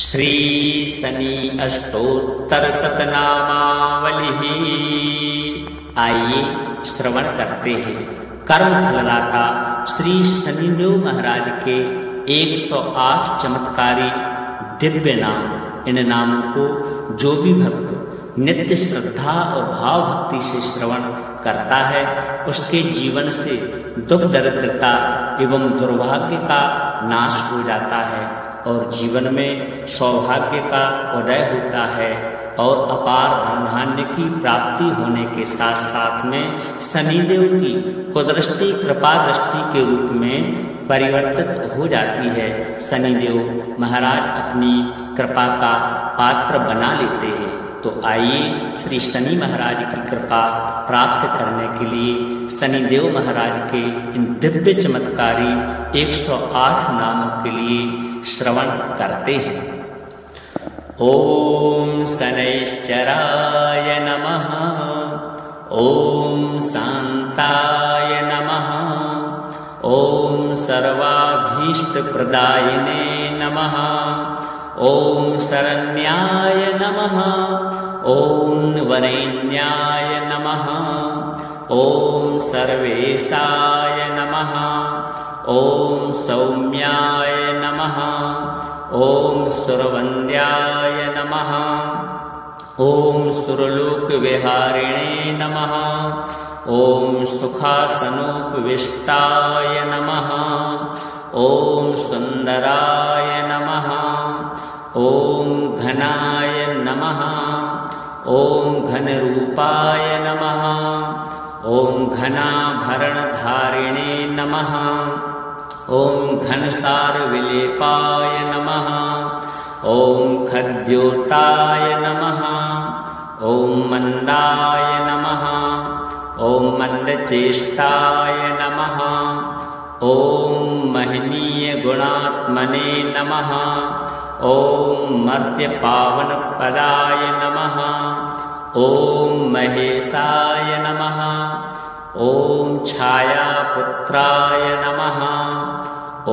श्री शनि अष्टोत्तर शतनामावली। आइए श्रवण करते हैं कर्म फलदाता श्री शनिदेव महाराज के 108 चमत्कारी दिव्य नाम। इन नामों को जो भी भक्त नित्य श्रद्धा और भाव भक्ति से श्रवण करता है उसके जीवन से दुख दरिद्रता एवं दुर्भाग्य का नाश हो जाता है और जीवन में सौभाग्य का उदय होता है और अपार धन धान्य की प्राप्ति होने के साथ साथ में शनिदेव की कुदृष्टि कृपा दृष्टि के रूप में परिवर्तित हो जाती है। शनिदेव महाराज अपनी कृपा का पात्र बना लेते हैं। तो आइए श्री शनि महाराज की कृपा प्राप्त करने के लिए शनिदेव महाराज के इन दिव्य चमत्कारी 108 नामों के लिए श्रवण करते हैं। ओम शनैश्चराय नमः। ओम शांताय नमः। ओम सर्वाभीष्ट प्रदायिने नमः। ओम शरण्याय नमः। ओम वरेण्याय नमः। ओम सर्वेशाय नमः। ओम सौम्याय नमः। ओम सुरवन्द्याय नमः। ओम सुरलोक विहारिणे नमः। ओम सुखासनोपविष्टाय नमः। ओम सुंदराय नमः। ओम घनाय नमः। ओम घनरूपाय नमः। ओम घनाभरणधारिणे नमः। ओम घनसार विलेपाय नमः। ओम खद्योताय नमः। ओम मंदाय नमः। ओम मंदचेष्टाय नमः। ओम महनीय गुणात्मने नमः। ओम मर्त्य पावन पदाय नमः। ओम महेशाय नमः। ओम छायापुत्राय नमः।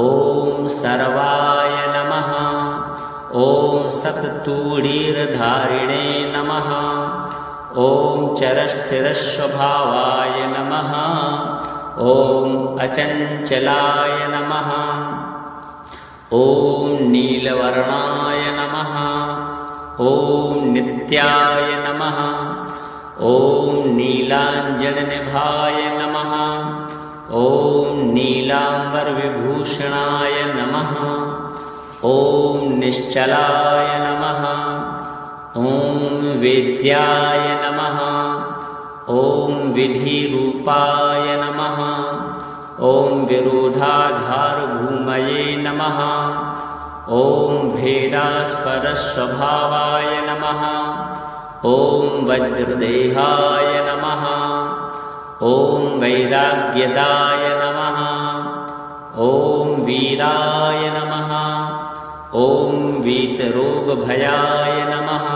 ओम सर्वाय नमः। ओम सप्ततूणीरधारिणे नमः। ओम चरस्थिरस्वभावाय नमः। ओम अचंचलाय नमः। ओम नीलवर्णाय नमः। ओम नित्याय नमः। ओम नीलांजननिभाय नमः। ओम नीलांबर विभूषणाय नमः। ओम निश्चलाय नमः। ओम वेद्याय नमः। ओम विधिरूपाय नमः। ओम विरोधाधार भूमये नमः। ओम भेदास्पद स्वभावाय नमः। ओम वज्रदेहाय नमः। ओम वैराग्यदाय नमः। ओम वीराय नमः। ओम वीतरोगभयाय नमः।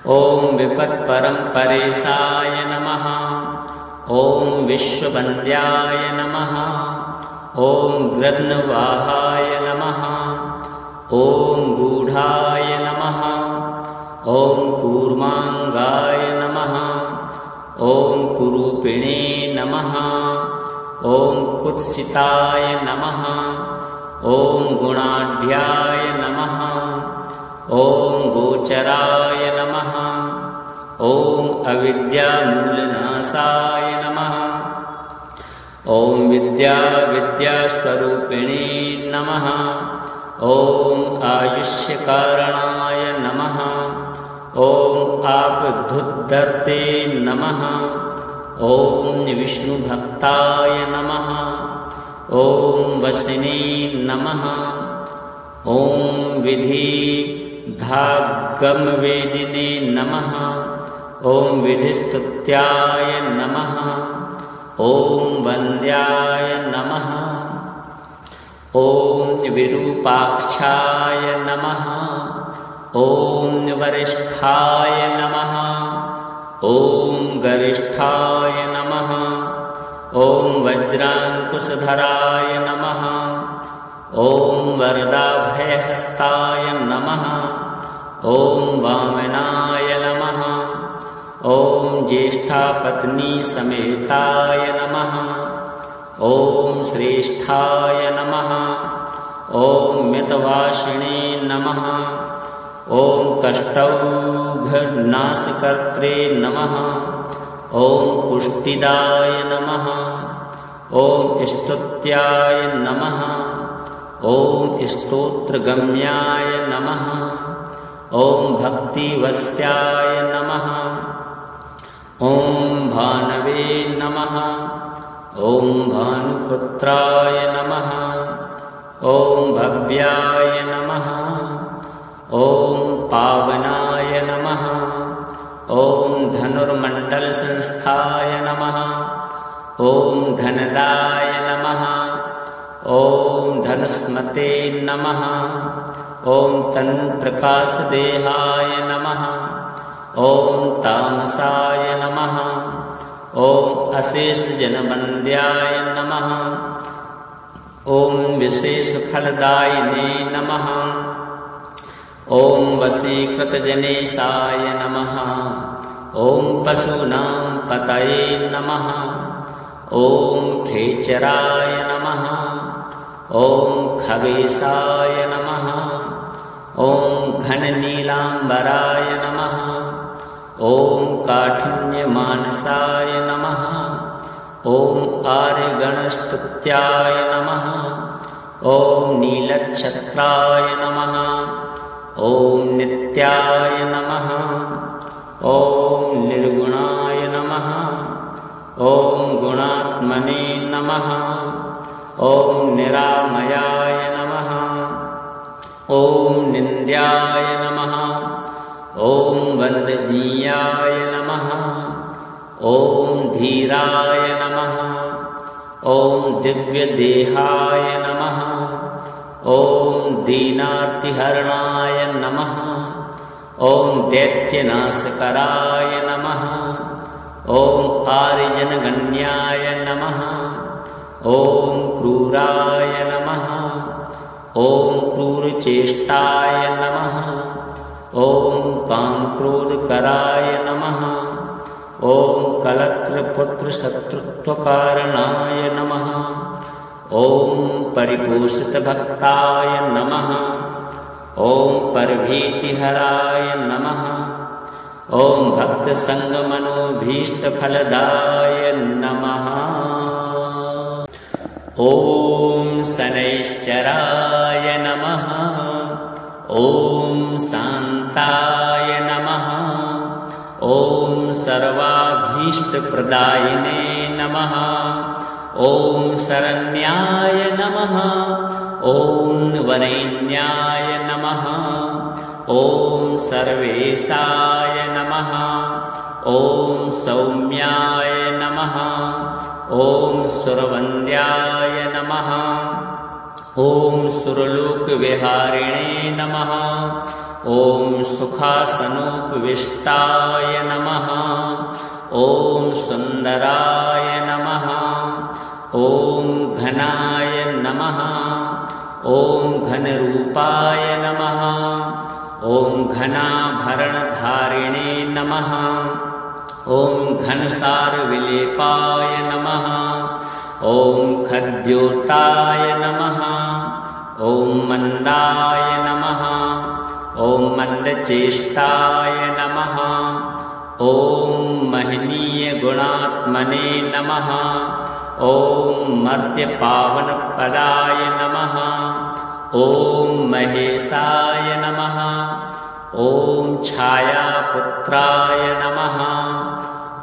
ओम विपत्परम्परेशाय नमः। ओम विश्ववन्द्याय नमः। ओम गृध्नवाहाय नमः। ओम गूढ़ाय नमः। ओम कूर्मांगाय नमः। ओम कुरूपिणे नमः। ओम कुत्सिताय नमः। ओम गुणाढ्याय नमः। ओम गोचराय नमः। ओम अविद्यामूलनाशाय नमः। ओम विद्यास्वरूपिणे नमः। ओम आयुष्यकारणाय नमः। ओम आपधुद्धर्ते नमः। ओम विष्णुभक्ताय नमः। ओम वसिने नमः। ओम विधिधागमवेदिने नमः। ओम विधिस्तुत्याय नमः। ओम वन्द्याय नमः। ओम विरूपाक्षाय नमः। ओम वरिष्ठाय नमः। ओम गरिष्ठाय नमः। ओम वज्रांकुशधराय नमः। ॐ वरदाभयहस्ताय नमः। ॐ वामनाय नमः। ॐ ज्येष्ठापत्नीसमेताय नमः। ॐ श्रेष्ठाय नमः। ॐ मितवासिने नमः। ॐ कष्टौघनाशकर्त्रे नमः। ॐ पुष्टिदाय नमः। ॐ स्तुत्याय नमः। ॐ स्तोत्रगम्याय नमः। ॐ भक्तिवस्याय नमः। ॐ भानवे नमः। ॐ भानुपुत्राय नमः। ॐ भव्याय नमः। ॐ पावनाय नमः। ॐ धनुर्मण्डलसंस्थाय नमः। ॐ धनदाय नमः। ॐ धनुष्मते नमः। ॐ तन्प्रकाशदेहाय नमः। ॐ तामसाय नमः। ॐ अशेषजनवन्द्याय नमः। ॐ विशेषफलदायिने नमः। ॐ वशीकृतजनेशाय नमः। ॐ पशूनां पतये नमः। ॐ खेचराय नमः। ॐ खगेशाय नमः। ॐ घननीलाम्बराय नमः। ॐ काठिन्यमानसाय नमः। ॐ आर्यगणस्तुत्याय नमः। ॐ नीलच्छत्राय नमः। ॐ नित्याय नमः। ॐ निर्गुणाय नमः। ॐ गुणात्मने नमः। ॐ निरामयाय नमः। ॐ निन्द्याय नमः। ॐ वन्दनीयाय नमः। ॐ धीराय नमः। ॐ दिव्यदेहाय नमः। ॐ दीनार्तिहरणाय नमः। ॐ दैत्यनाशकराय नमः। ॐ आर्यजनगण्याय नमः। ॐ क्रूराय नमः। ॐ क्रूरचेष्टाय नमः। ॐ कामक्रोधकराय नमः। ॐ कलत्रपुत्रशत्रुत्वकारणाय नमः। ॐ परिपोषितभक्ताय नमः। ॐ परभीतिहराय नमः। ॐ भक्तसङ्गमनोभीष्टफलदाय नमः। ॐ शनैश्चराय नमः। ॐ शान्ताय नमः। ॐ सर्वाभीष्टप्रदायिने नमः। ॐ शरण्याय नमः। ॐ वरेण्याय नमः। ॐ सर्वेशाय नमः। ॐ सौम्याय नमः। ॐ सुरवन्द्याय नमः। ॐ सुरलोकविहारिणे नमः। ॐ सुखासनोपविष्टाय नमः। ॐ सुन्दराय नमः। ॐ घनाय नमः। ॐ घनरूपाय नमः। ॐ घनाभरणधारिणे नमः। ॐ घनसारविलेपाय नमः। ॐ खद्योताय नमः। ॐ मन्दाय नमः। ॐ मन्दचेष्टाय नमः। ॐ महनीयगुणात्मने नमः। ॐ मर्त्यपावनपदाय नमः। ॐ महेशाय नमः। ॐ छायापुत्राय नमः।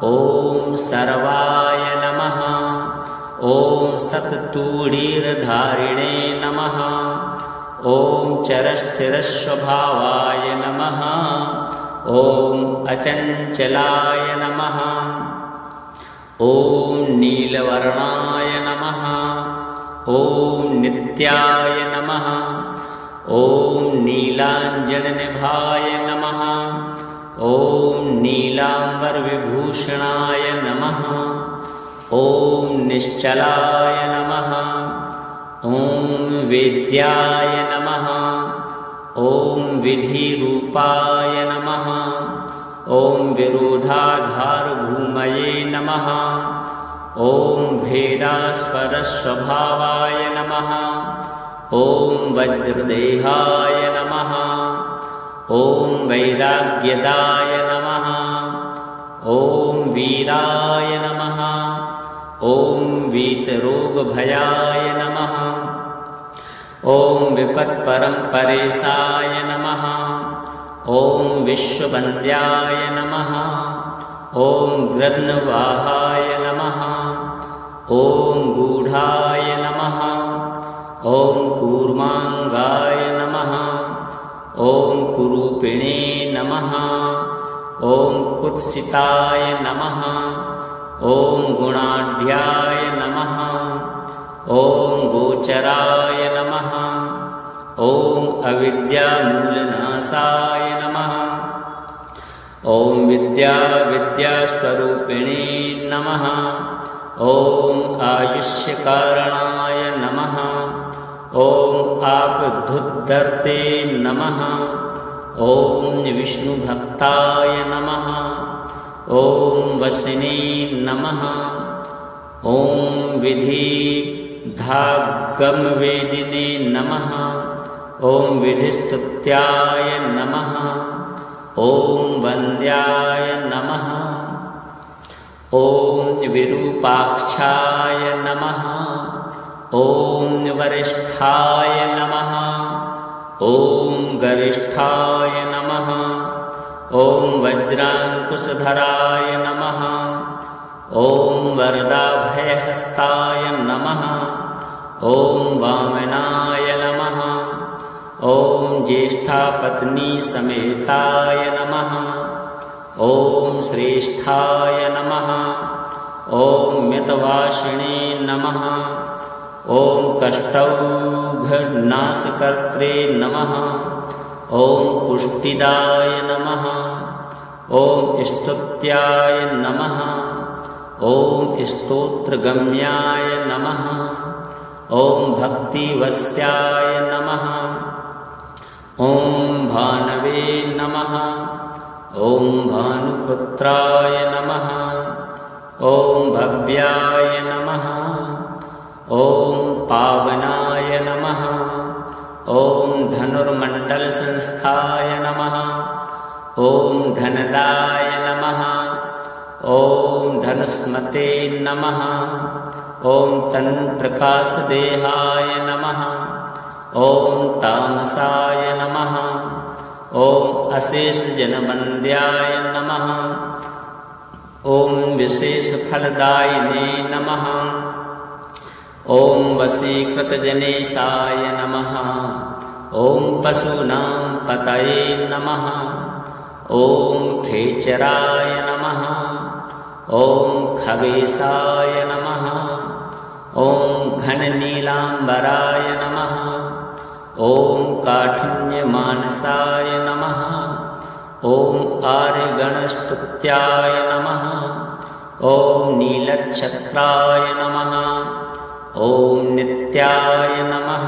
ॐ सर्वाय नमः। ॐ सत्तूणीरधारिणे नमः। ॐ चरस्थिरस्वभावाय नमः। ॐ अचञ्चलाय नमः। ॐ नीलवर्णाय नमः। ॐ नित्याय नमः। ॐ नीलाञ्जननिभाय नमः। ॐ नीलाम्बरविभूषणाय नमः। ॐ निश्चलाय नमः। ॐ वेद्याय नमः। ॐ विधिरूपाय नमः। ॐ विरोधाधारभूमये नमः। ॐ भेदास्पदस्वभावाय नमः। ॐ वज्रदेहाय नमः। ॐ वैराग्यदाय नमः। ॐ वीराय नमः। ॐ वीतरोगभयाय नमः। ॐ विपत्परम्परेशाय नमः। ॐ विश्ववन्द्याय नमः। ॐ गृह्णवाहाय नमः। ॐ गूढाय नमः। ॐ कूर्माङ्गाय नमः। ॐ कुरूपिणे नमः। ॐ कुत्सिताय नमः। ॐ गुणाढ्याय नमः। ॐ गोचराय नमः। ॐ अविद्यामूलनाशाय नमः। ॐ विद्यास्वरूपिणे नमः। ॐ आयुष्यकारणाय नमः। ॐ आपद्धुद्धर्ते नमः। ॐ विष्णुभक्ताय नमः। ॐ वसिने नमः। ॐ विधिधागमवेदिने नमः। ॐ विधिस्तुत्याय नमः। ॐ वन्द्याय नमः। ॐ विरूपाक्षाय नमः। ॐ वरिष्ठाय नमः। ॐ गरिष्ठाय नमः। ॐ वज्राङ्कुशधराय नमः। ॐ वरदाभयहस्ताय नमः। ॐ वामनाय नमः। ॐ ज्येष्ठापत्नीसमेताय नमः। ॐ श्रेष्ठाय नमः। ॐ मितवासिने नमः। ॐ कष्टौघनाशकर्त्रे नमः। ॐ पुष्टिदाय नमः। ॐ स्तुत्याय नमः। ॐ स्तोत्रगम्याय नमः। ॐ भक्तिवस्याय नमः। ॐ भानवे नमः। ॐ भानुपुत्राय नमः। ॐ भव्याय नमः। ॐ पावनाय नमः। ॐ धनुर्मण्डलसंस्थाय नमः। ॐ धनदाय नमः। ॐ धनुस्मते नमः। ॐ तन्प्रकाशदेहाय नमः। ॐ तामसाय नमः। ॐ अशेषजनवन्द्याय नमः। ॐ विशेषफलदायिने नमः। ॐ वशीकृतजनेशाय नमः। ॐ पशूनां पतये नमः। ॐ खेचराय नमः। ॐ खगेशाय नमः। ॐ घननीलाम्बराय नमः। ॐ काठिन्यमानसाय नमः। ॐ आर्यगणस्तुत्याय नमः। ॐ नीलच्छत्राय नमः। ॐ नित्याय नमः।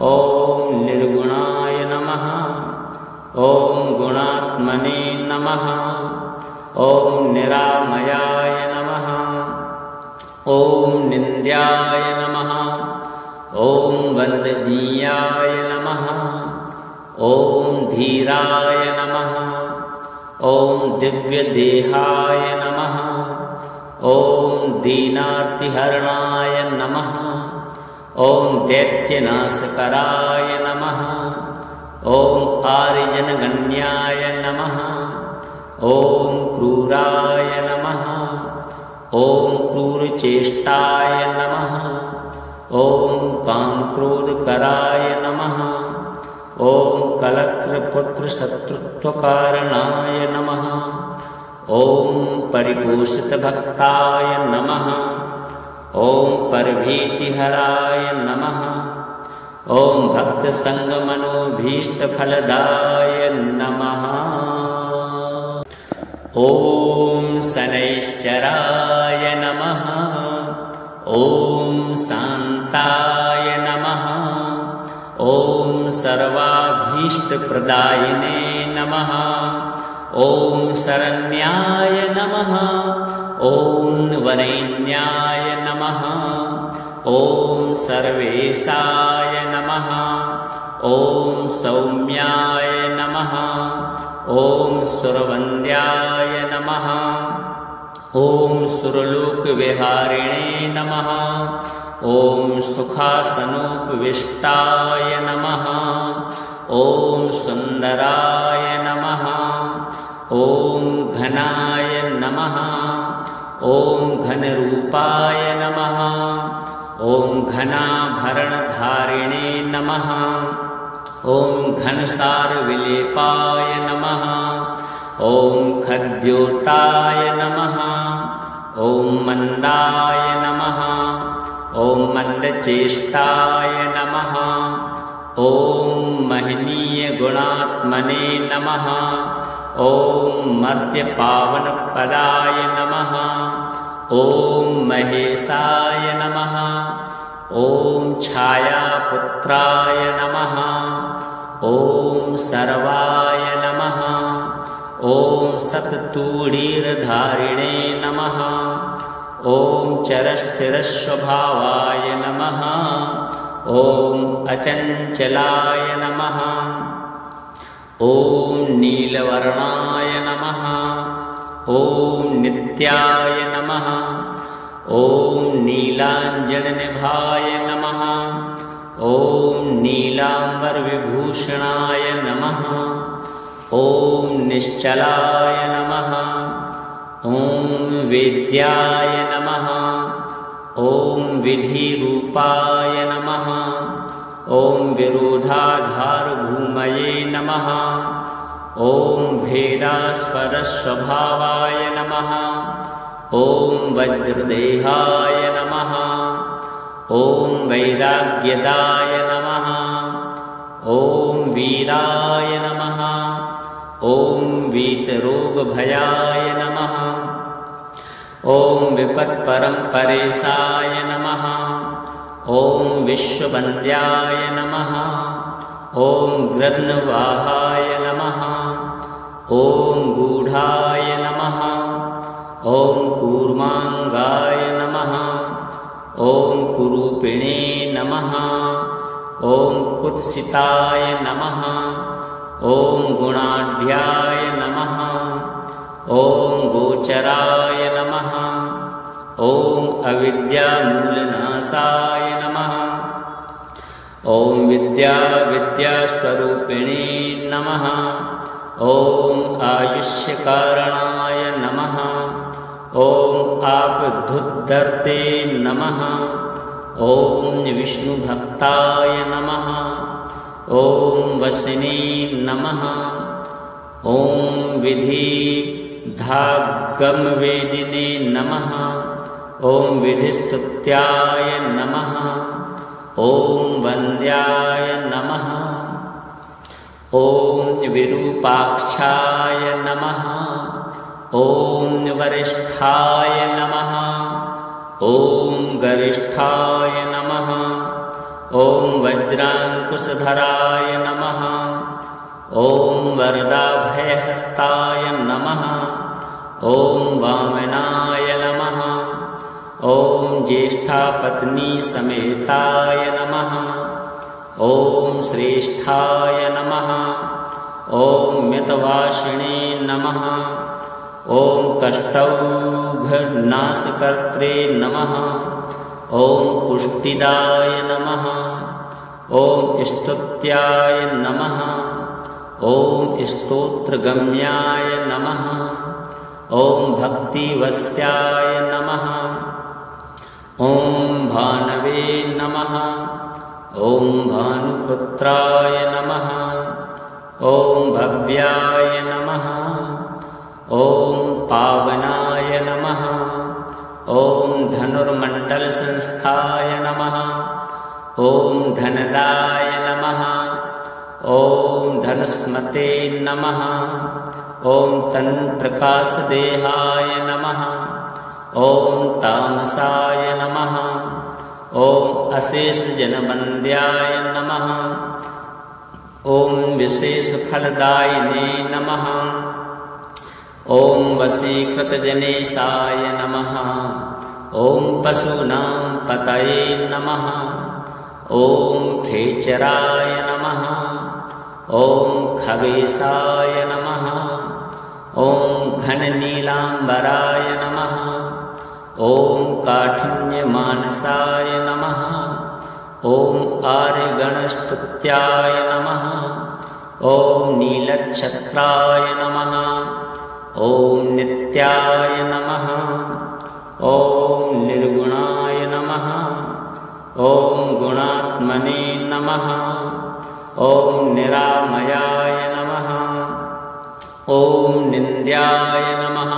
ॐ निर्गुणाय नमः। ॐ गुणात्मने नमः। ॐ निरामयाय नमः। ॐ निन्द्याय नमः। ॐ वन्दनीयाय नमः। ॐ धीराय नमः। ॐ दिव्यदेहाय नमः। ॐ दीनार्तिहरणाय नमः। ॐ दैत्यनाशकराय नमः। ॐ आर्यजनगण्याय नमः। ॐ क्रूराय नमः। ॐ क्रूरचेष्टाय नमः। ॐ कामक्रोधकराय नमः। ॐ कलत्रपुत्रशत्रुत्वकारणाय नमः। ॐ परिपोषितभक्ताय नमः। ॐ परभीतिहराय नमः। ॐ भक्तसङ्गमनोभीष्टफलदाय नमः। ॐ शनैश्चराय नमः। ॐ शान्ताय सर्वाभीष्टप्रदायिने नमः। ॐ शरण्याय नमः। ॐ वरेण्याय नमः। ॐ सर्वेशाय नमः। ॐ सौम्याय नमः। ॐ सुरवन्द्याय नमः। ॐ सुरलोकविहारिणे नमः। ॐ सुखासनोपविष्टाय नमः। ॐ सुन्दराय नमः। ॐ घनाय नमः। ॐ घनरूपाय नमः। ॐ घनाभरणधारिणे नमः। ॐ घनसारविलेपाय नमः। ॐ खद्योताय नमः। ॐ मन्दाय नमः। ॐ मन्दचेष्टाय नमः। ॐ महनीयगुणात्मने नमः। ॐ मर्त्यपावनपदाय नमः। ॐ महेशाय नमः। ॐ छायापुत्राय नमः। ॐ सर्वाय नमः। ॐ सत्तूणीरधारिणे नमः। ॐ चरस्थिरस्वभावाय नमः। ॐ अचञ्चलाय नमः। ॐ नीलवर्णाय नमः। ॐ नित्याय नमः। ॐ नीलाञ्जननिभाय नमः। ॐ नीलाम्बरविभूषणाय नमः। ॐ निश्चलाय नमः। ॐ वेद्याय नमः। ॐ विधिरूपाय नमः। ॐ विरोधाधारभूमये नमः। ॐ भेदास्पदस्वभावाय नमः। ॐ वज्रदेहाय नमः। ॐ वैराग्यदाय नमः। ॐ वीराय नमः। ॐ वीतरोगभयाय नमः। ॐ विपत्परम्परेशाय नमः। ॐ विश्ववन्द्याय नमः। ॐ गृध्नवाहाय नमः। ॐ गूढाय नमः। ॐ कूर्माङ्गाय नमः। ॐ कुरूपिणे नमः। ॐ कुत्सिताय नमः। ॐ गुणाढ्याय नमः। ॐ गोचराय नमः। ॐ अविद्यामूलनाशाय नमः। ॐ विद्यास्वरूपिणे नमः। ॐ आयुष्यकारणाय नमः। ॐ आपद्धुद्धर्ते नमः। ॐ विष्णुभक्ताय नमः। ॐ वसिने नमः। ॐ विधिधागमवेदिने नमः। ॐ विधिस्तुत्याय नमः। ॐ वन्द्याय नमः। ॐ विरूपाक्षाय नमः। ॐ वरिष्ठाय नमः। ॐ गरिष्ठाय नमः। ॐ वज्राङ्कुशधराय नमः। ॐ वरदाभयहस्ताय नमः। ॐ वामनाय नमः। ॐ ज्येष्ठापत्नीसमेताय नमः। ॐ श्रेष्ठाय नमः। ॐ मितवासिने नमः। ॐ कष्टौघनाशकर्त्रे नमः। ॐ पुष्टिदाय नमः। ॐ स्तुत्याय नमः। ॐ स्तोत्रगम्याय नमः। ॐ भक्तिवस्याय नमः। ॐ भानवे नमः। ॐ भानुपुत्राय नमः। ॐ भव्याय नमः। ॐ पावनाय नमः। ॐ धनुर्मण्डलसंस्थाय नमः। ॐ धनदाय नमः। ॐ धनुस्मते नमः। ॐ तन्प्रकाशदेहाय नमः। ॐ तामसाय नमः। ॐ अशेषजनवन्द्याय नमः। ॐ विशेषफलदायिने नमः। ॐ वशीकृतजनेशाय नमः। ॐ पशूनां पतये नमः। ॐ खेचराय नमः। ॐ खगेशाय नमः। ॐ घननीलाम्बराय नमः। ॐ काठिन्यमानसाय नमः। ॐ आर्यगणस्तुत्याय नमः। ॐ नीलच्छत्राय नमः। ॐ नित्याय नमः। ॐ निर्गुणाय नमः। ॐ गुणात्मने नमः। ॐ निरामयाय नमः। ॐ निन्द्याय नमः।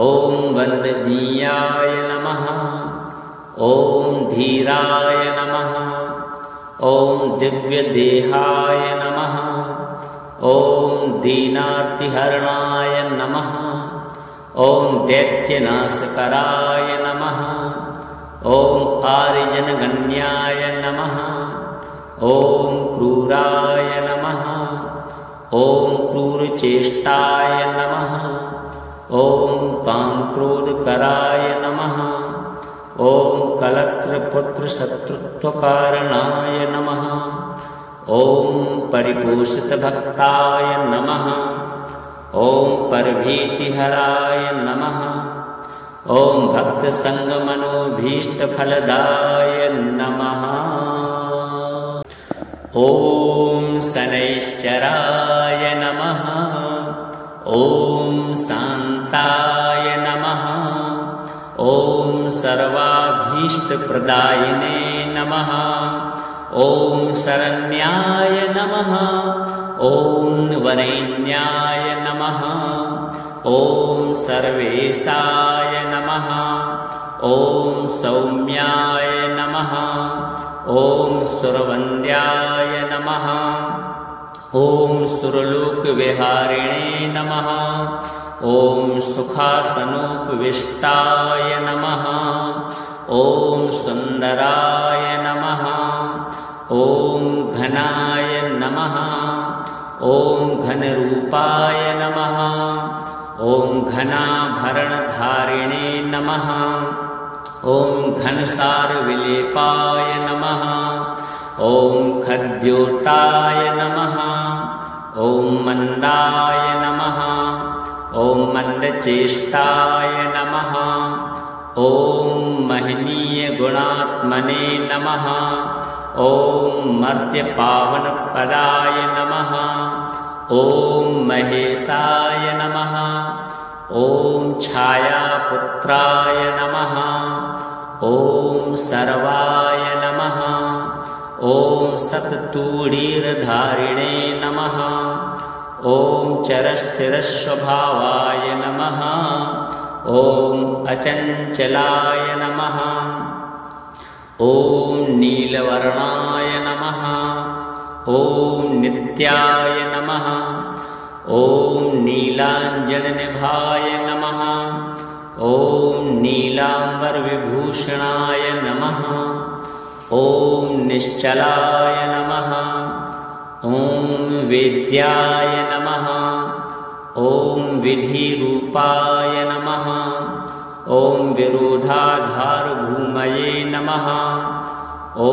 ॐ वन्दनीयाय नमः। ॐ धीराय नमः। ॐ दिव्यदेहाय नमः। ॐ दीनार्तिहरणाय नमः। ॐ दैत्यनाशकराय नमः। ॐ आर्यजनगण्याय नमः। ॐ क्रूराय नमः। ॐ क्रूरचेष्टाय नमः। ॐ कामक्रोधकराय नमः। ॐ कलत्रपुत्रशत्रुत्वकारणाय नमः। ॐ परिपोषितभक्ताय नमः। ॐ परभीतिहराय नमः। ॐ भक्तसङ्गमनोभीष्टफलदाय नमः। ॐ शनैश्चराय नमः। ॐ शान्ताय नमः। ॐ सर्वाभीष्टप्रदायिने नमः। ॐ शरण्याय नमः। ॐ वरेण्याय नमः। ॐ सर्वेशाय नमः। ॐ सौम्याय नमः। ॐ सुरवन्द्याय नमः। ॐ सुरलोकविहारिणे नमः। ॐ सुखासनोपविष्टाय नमः। ॐ सुन्दराय नमः। ॐ घनाय नमः। ॐ घनरूपाय नमः। ॐ घनाभरणधारिणे नमः। ॐ घनसारविलेपाय नमः। ॐ खद्योताय नमः। ॐ मन्दाय नमः। ॐ मन्दचेष्टाय नमः। ॐ महनीयगुणात्मने नमः। ॐ मर्त्यपावनपदाय नमः। ॐ महेशाय नमः। ॐ छायापुत्राय नमः। ॐ सर्वाय नमः। ॐ सत्तूणीरधारिणे नमः। ॐ चरस्थिरस्वभावाय नमः। ॐ अचञ्चलाय नमः। ॐ नीलवर्णाय नमः। ॐ नित्याय नमः। ॐ नीलाञ्जननिभाय नमः। ॐ नीलाम्बरविभूषणाय नमः। ॐ निश्चलाय नमः। ॐ वेद्याय नमः। ॐ विधिरूपाय नमः। ॐ विरोधाधारभूमये नमः। ॐ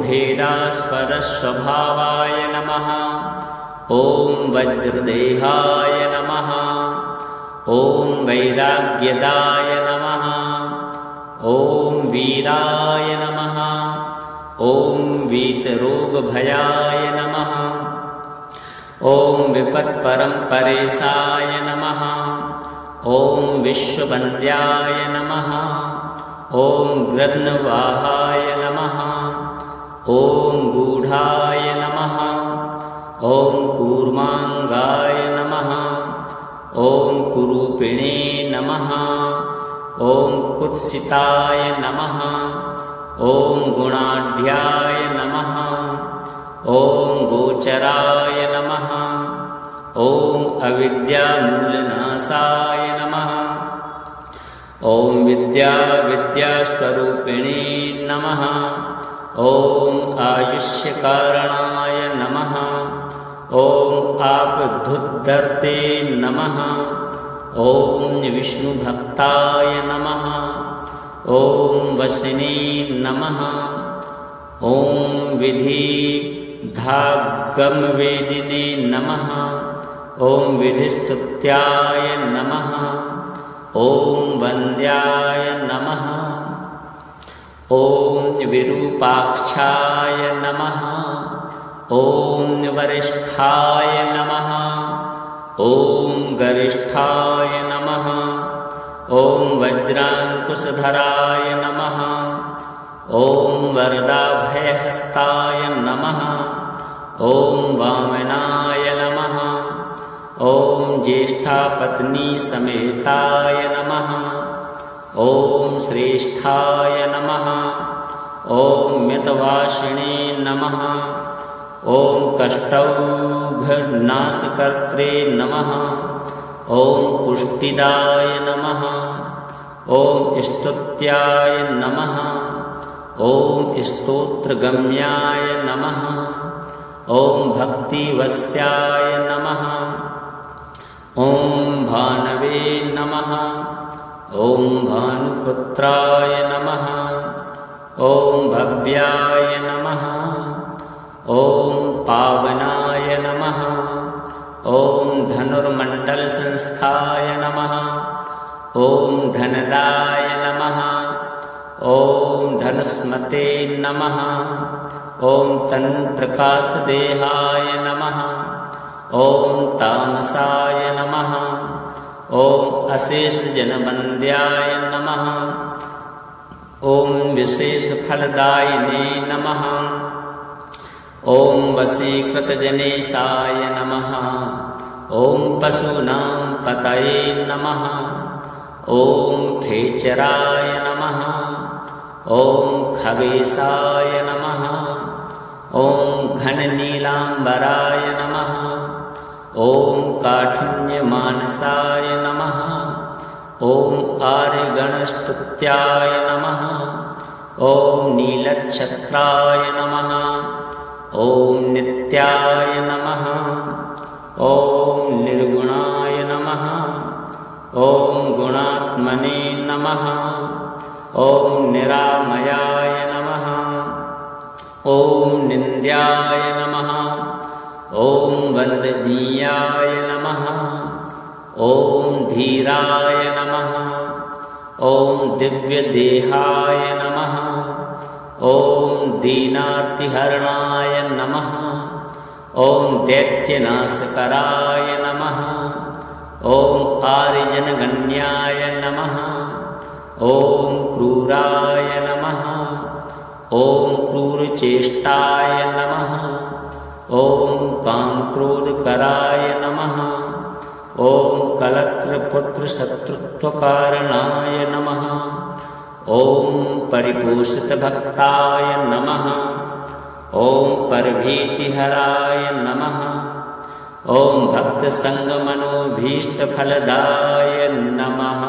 भेदास्पदस्वभावाय नमः। ॐ वज्रदेहाय नमः। ॐ वैराग्यदाय नमः। ॐ वीराय नमः। ॐ वीतरोगभयाय नमः। ॐ विपत्परम्परेशाय नमः। ॐ विश्ववन्द्याय नमः। ॐ गृध्नवाहाय नमः। ॐ गूढाय नमः। ॐ कूर्माङ्गाय नमः। ॐ कुरूपिणे नमः। ॐ कुत्सिताय नमः। ॐ गुणाढ्याय नमः। ॐ गोचराय नमः। ॐ अविद्यामूलनाशाय नमः। ॐ विद्यास्वरूपिणे नमः। ॐ आयुष्यकारणाय नमः। ओम आपधुद्धर्ते नमः। ओम विष्णुभक्ताय नमः। ओम वसिने नमः। ओम विधि धागमवेदिने नमः। ओम विधिस्तुत्याय नमः। ओम वन्द्याय नमः। ओम विरूपाक्षाय नमः। ओम वरिष्ठाय नमः। ओम गरिष्ठाय नमः। ओम वज्रांकुशधराय नमः। ओम वरदाभयहस्ताय नमः। ओम वामनाय नमः। ओम ज्येष्ठापत्नी समेताय नमः। ओम श्रेष्ठाय नमः। ओम मितवासिने नमः। ओम कष्टौघनाशकर्त्रे नमः। ओम पुष्टिदाय नमः। ओम स्तुत्याय नमः। ओम स्तोत्रगम्याय नमः। ओम भक्तिवस्याय नमः। ओम भानवे नमः। ओम भानुपुत्राय नमः। ओम भव्याय नमः। ओम पावनाय नमः। ओम धनुर्मंडल संस्थाय नमः। ओम धनदाय नमः। ओम धनुस्मते नमः। ओम तनुप्रकाश देहाय नमः। ओम तामसाय नमः। ओम अशेष जनवन्द्याय नमः। ओम विशेष फलदायिने नमः। ओम वशीकृतजनेशाय नमः। ओम पशूनां पतये नमः। ओम खेचराय नमः। ओम खगेशाय नमः। ओम घननीलांबराय नमः। ओम काठिन्यमानसाय नमः। ओम आर्यगणस्तुत्याय नमः। ओम नीलच्छत्राय नमः। ओम नित्याय नमः। ओम निर्गुणाय नमः। ओम गुणात्मने नमः। ओम निरामयाय नमः। ओम निन्द्याय नमः। ओम वन्दनीयाय नमः। ओम धीराय नमः। ओम दिव्यदेहाय नमः। ओम दीनार्तिहरणाय नमः। ओम दैत्यनाशकराय नमः। ओम आर्यजनगण्याय नमः। ओम क्रूराय नमः। ओम क्रूरचेष्टाय नमः। ओम कामक्रोधकराय नमः। ओम कलत्रपुत्र शत्रुत्वकारणाय नमः। ओम परिपोषितभक्ताय नमः। ओम परभीतिहराय नमः। ओम भक्तसंगमनोभीष्टफलदाय नमः।